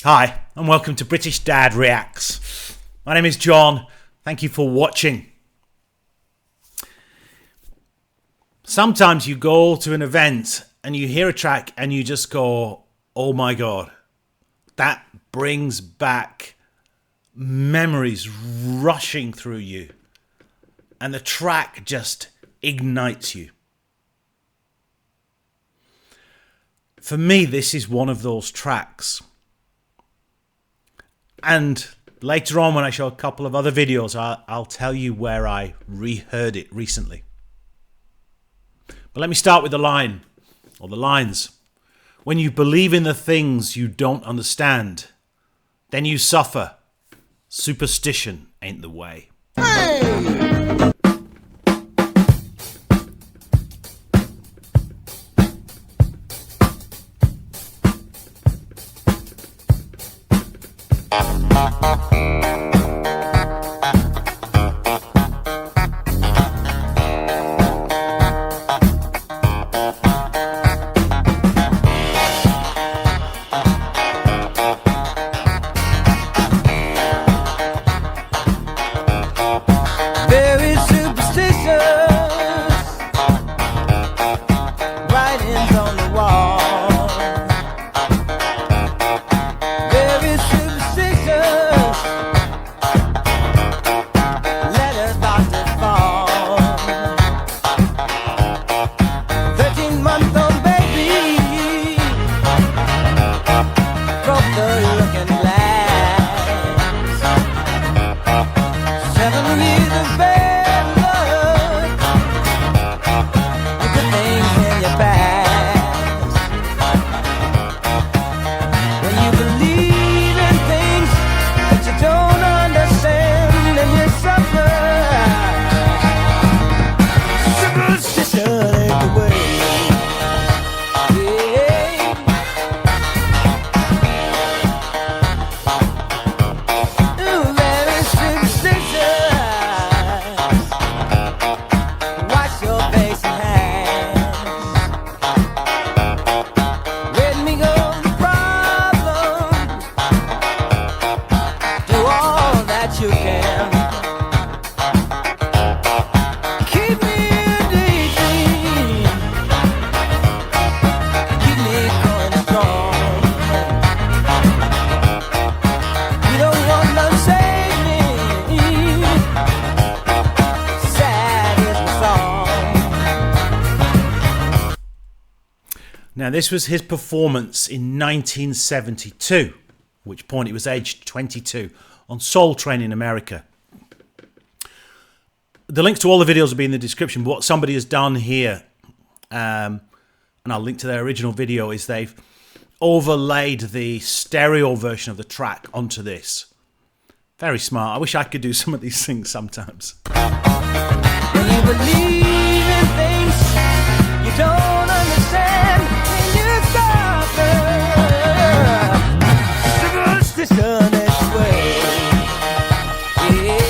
Hi, and welcome to British Dad Reacts. My name is John. Thank you for watching. Sometimes you go to an event and you hear a track and you just go, oh my God, that brings back memories rushing through you. And the track just ignites you. For me, this is one of those tracks. And later on, when I show a couple of other videos, I'll tell you where I reheard it recently. But let me start with the line, or the lines. When you believe in the things you don't understand, then you suffer. Superstition ain't the way. Hey! Very superstitious, writings on the wall. Very superstitious, letters about to fall. 13-month-old baby broke the looking glass. 7 years of bad luck, you put things in your past. When you believe in things that you don't understand, then you suffer. Superstition ain't the way. Yeah. Ooh, very superstitious. Wash your face and hands. Let me go the problems. Do all that you can. Keep me daydream. Keep me going strong. You don't want to save me. Sad is the song. Now, this was his performance in 1972, at which point he was aged 22, on Soul Train in America. The links to all the videos will be in the description, but what somebody has done here, and I'll link to their original video, is they've overlaid the stereo version of the track onto this. Very smart. I wish I could do some of these things sometimes. When you believe in things you don't understand, then you suffer. Superstition is the way. Yeah.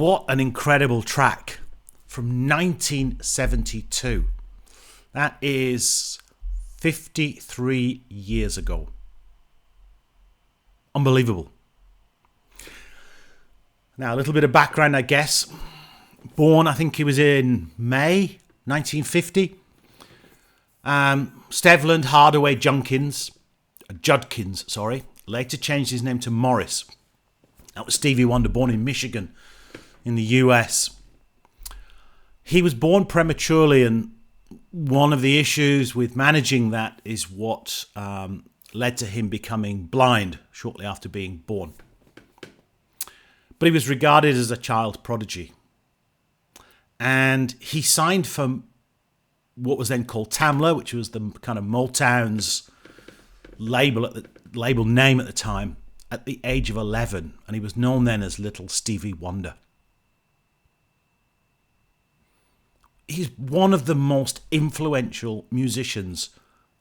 what an incredible track from 1972. That is 53 years ago. Unbelievable. Now, a little bit of background, I guess. Born, I think he was in May 1950. Stevland Hardaway Judkins, later changed his name to Morris. That was Stevie Wonder, born in Michigan in the US. He was born prematurely, and one of the issues with managing that is what led to him becoming blind shortly after being born. But he was regarded as a child prodigy. And he signed for what was then called Tamla, which was the kind of Motown's label name at the time, at the age of 11. And he was known then as Little Stevie Wonder. He's one of the most influential musicians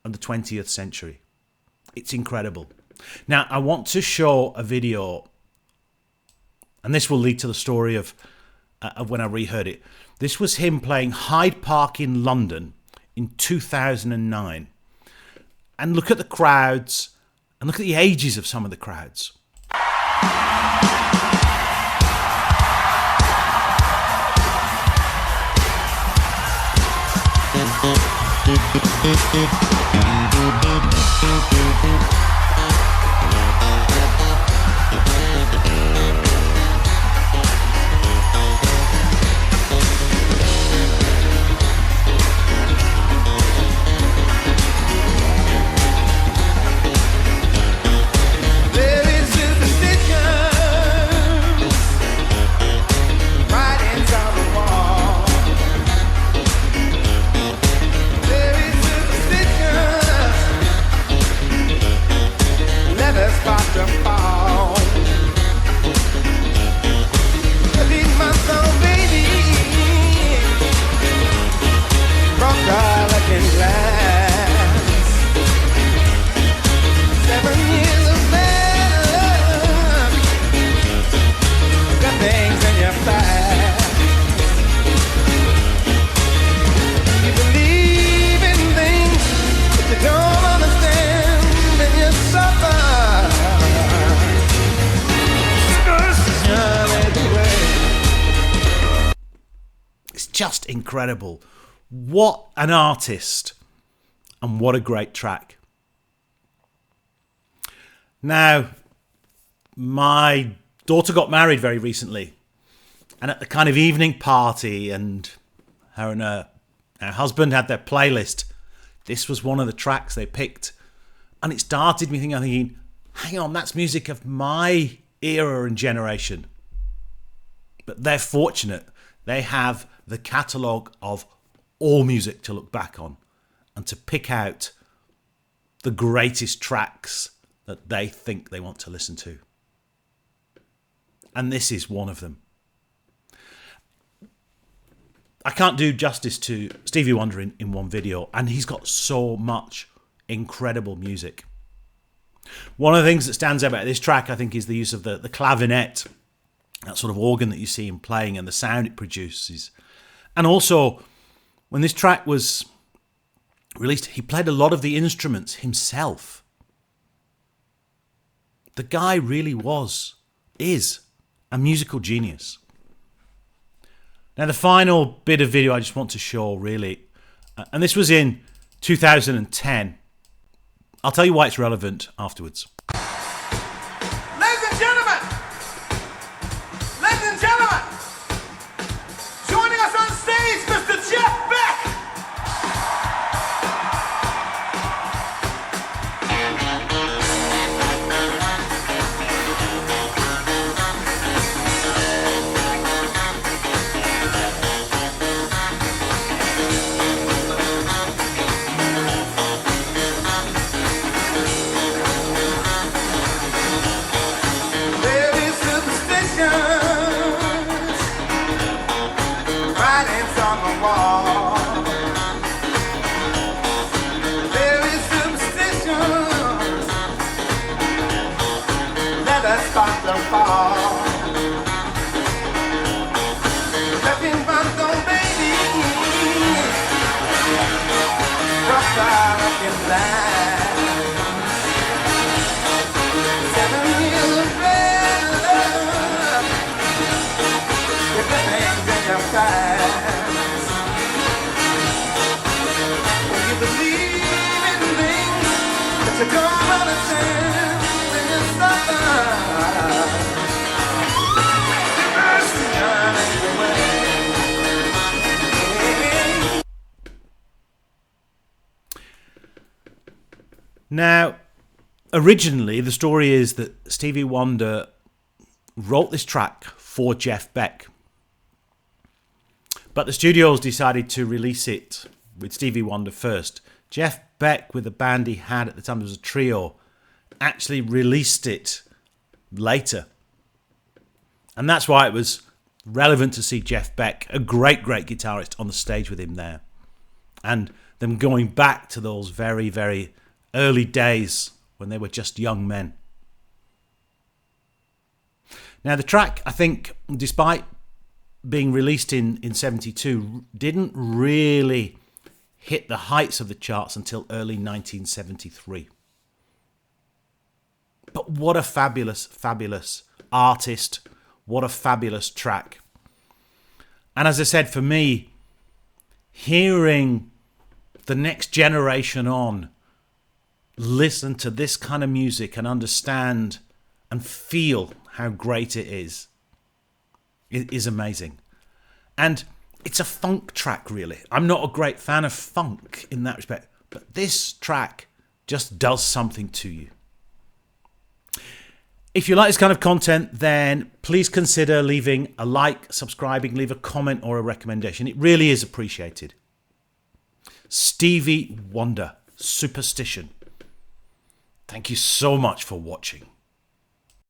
of the 20th century. It's incredible. Now, I want to show a video, and this will lead to the story of when I reheard it. This was him playing Hyde Park in London in 2009. And look at the crowds, and look at the ages of some of the crowds. Just incredible. What an artist, and what a great track. Now, my daughter got married very recently, and at the kind of evening party, and her husband had their playlist. This was one of the tracks they picked, and it started me thinking, hang on, that's music of my era and generation. But they're fortunate. They have the catalogue of all music to look back on and to pick out the greatest tracks that they think they want to listen to. And this is one of them. I can't do justice to Stevie Wonder in one video, and he's got so much incredible music. One of the things that stands out about this track, I think, is the use of the clavinet, that sort of organ that you see him playing, and the sound it produces. And also, when this track was released, he played a lot of the instruments himself. The guy really is a musical genius. Now, the final bit of video I just want to show, really, and this was in 2010. I'll tell you why it's relevant afterwards. Ladies and gentlemen, joining us on stage, Mr. Jeff Beck. Stop the fall. So come on and sing, sing stuff. The mercy on everywhere. Now, originally, the story is that Stevie Wonder wrote this track for Jeff Beck. But the studios decided to release it with Stevie Wonder first. Jeff Beck, with the band he had at the time, it was a trio, actually released it later. And that's why it was relevant to see Jeff Beck, a great, great guitarist, on the stage with him there. And them going back to those very, very early days when they were just young men. Now, the track, I think, despite being released in 72, didn't really hit the heights of the charts until early 1973. But what a fabulous, fabulous artist. What a fabulous track. And as I said, for me, hearing the next generation on listen to this kind of music and understand and feel how great it is amazing. And it's a funk track, really. I'm not a great fan of funk in that respect, but this track just does something to you. If you like this kind of content, then please consider leaving a like, subscribing, leave a comment or a recommendation. It really is appreciated. Stevie Wonder, Superstition. Thank you so much for watching.